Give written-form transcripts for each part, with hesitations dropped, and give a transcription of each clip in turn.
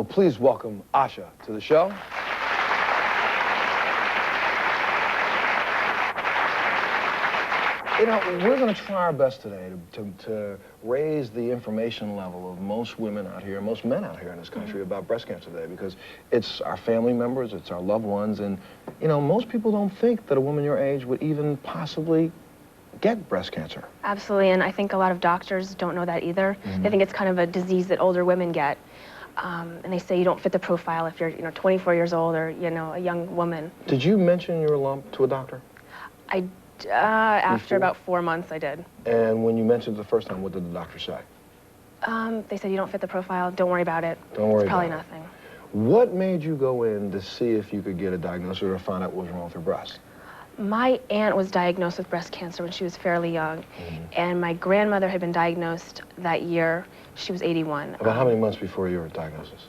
Well, please welcome Asha to the show. You know, we're going to try our best today to raise the information level of most women out here, most men out here in this country about breast cancer today, because it's our family members, it's our loved ones, and, you know, most people don't think that a woman your age would even possibly get breast cancer. Absolutely, and I think a lot of doctors don't know that either. They think it's kind of a disease that older women get. And they say you don't fit the profile if you're, 24 years old or, a young woman. Did you mention your lump to a doctor? After about 4 months, I did. And when you mentioned it the first time, what did the doctor say? They said you don't fit the profile, don't worry about it. Don't worry about it. It's probably nothing. What made you go in to see if you could get a diagnosis or find out what was wrong with your breast? My aunt was diagnosed with breast cancer when she was fairly young, and my grandmother had been diagnosed that year. She was 81. About how many months before your diagnosis?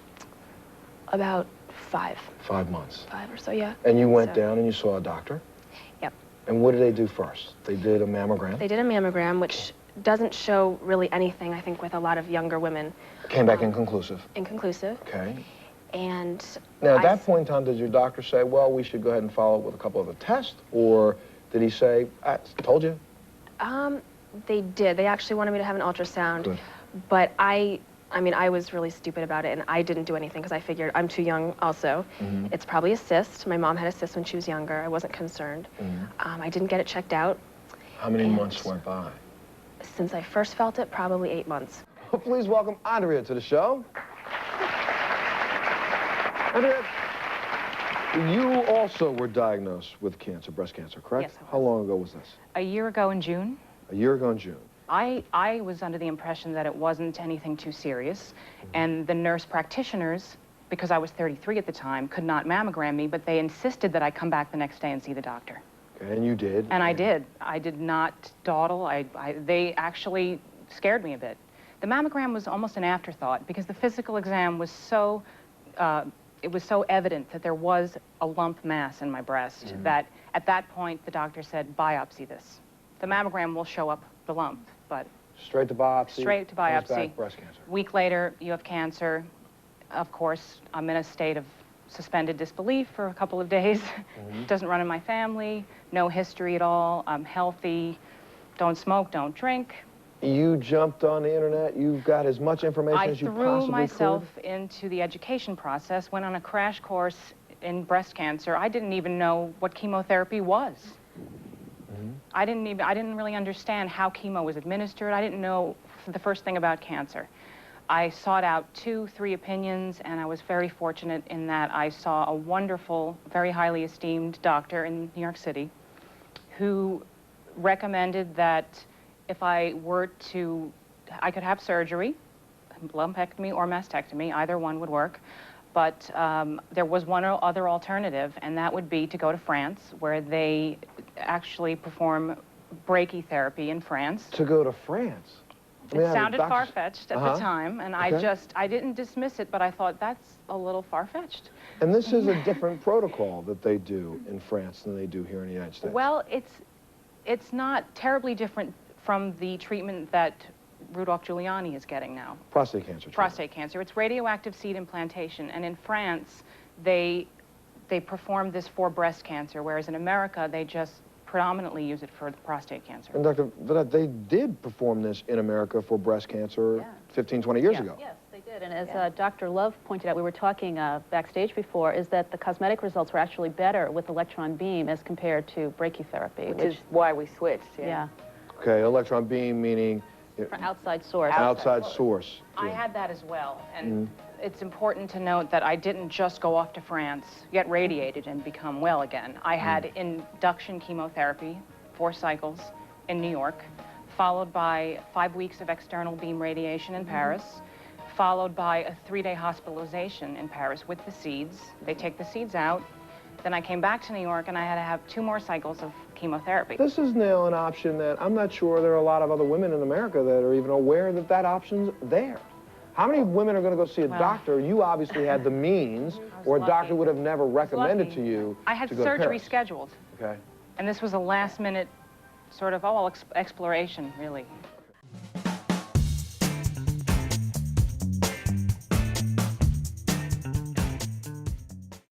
About 5. 5 months. 5 or so, yeah. And you went down and you saw a doctor? Yep. And what did they do first? They did a mammogram? They did a mammogram, which doesn't show really anything, I think, with a lot of younger women. Came back inconclusive? Inconclusive. Okay. And now, at that point in time, did your doctor say, well, we should go ahead and follow up with a couple of the tests? Or did he say, I told you? They did. They actually wanted me to have an ultrasound. Good. But I was really stupid about it, and I didn't do anything because I figured I'm too young also. It's probably a cyst. My mom had a cyst when she was younger. I wasn't concerned. I didn't get it checked out. How many months went by? Since I first felt it, probably 8 months. Well, please welcome Andrea to the show. Andrea, you also were diagnosed with cancer, breast cancer, correct? Yes, I was. How long ago was this? A year ago in June. A year ago in June. I was under the impression that it wasn't anything too serious, and the nurse practitioners, because I was 33 at the time, could not mammogram me, but they insisted that I come back the next day and see the doctor. Okay, and you did? And I did. I did not dawdle. They actually scared me a bit. The mammogram was almost an afterthought because the physical exam was so, it was so evident that there was a lump mass in my breast that at that point the doctor said, biopsy this. The mammogram will show up the lump, but... Straight to biopsy? Straight to biopsy. Comes back breast cancer. Week later, you have cancer. Of course, I'm in a state of suspended disbelief for a couple of days. Doesn't run in my family, no history at all. I'm healthy, don't smoke, don't drink. You jumped on the internet, you've got as much information as you possibly could? I threw myself into the education process, went on a crash course in breast cancer. I didn't even know what chemotherapy was. I didn't really understand how chemo was administered. I didn't know the first thing about cancer. I sought out 2, 3 opinions, and I was very fortunate in that I saw a wonderful, very highly esteemed doctor in New York City who recommended that if I were to, I could have surgery, lumpectomy or mastectomy, either one would work. But there was one other alternative, and that would be to go to France, where they actually perform brachytherapy in France. To go to France? It sounded far-fetched at the time, and I didn't dismiss it, but I thought that's a little far-fetched. And this is a different protocol that they do in France than they do here in the United States. Well, it's not terribly different from the treatment that Rudolph Giuliani is getting now. Prostate cancer treatment. Prostate cancer. It's radioactive seed implantation, and in France, they perform this for breast cancer, whereas in America, they just predominantly use it for the prostate cancer. And Dr. Vidal, they did perform this in America for breast cancer 15, 20 years ago. Yes, they did. And as Dr. Love pointed out, we were talking backstage before, is that the cosmetic results were actually better with electron beam as compared to brachytherapy. Which is why we switched, Yeah. Okay, electron beam meaning... For outside source. Outside source. I had that as well, and it's important to note that I didn't just go off to France, get radiated, and become well again. I had induction chemotherapy, 4 cycles in New York, followed by 5 weeks of external beam radiation in Paris, followed by a 3-day hospitalization in Paris with the seeds. They take the seeds out. Then I came back to New York, and I had to have 2 more cycles of chemotherapy. This is now an option that I'm not sure there are a lot of other women in America that are even aware that that option's there. How many women are going to go see a doctor? You obviously had the means, or a doctor would have never recommended to you I had to go to surgery Paris. scheduled. Okay. And this was a last-minute sort of, exploration, really.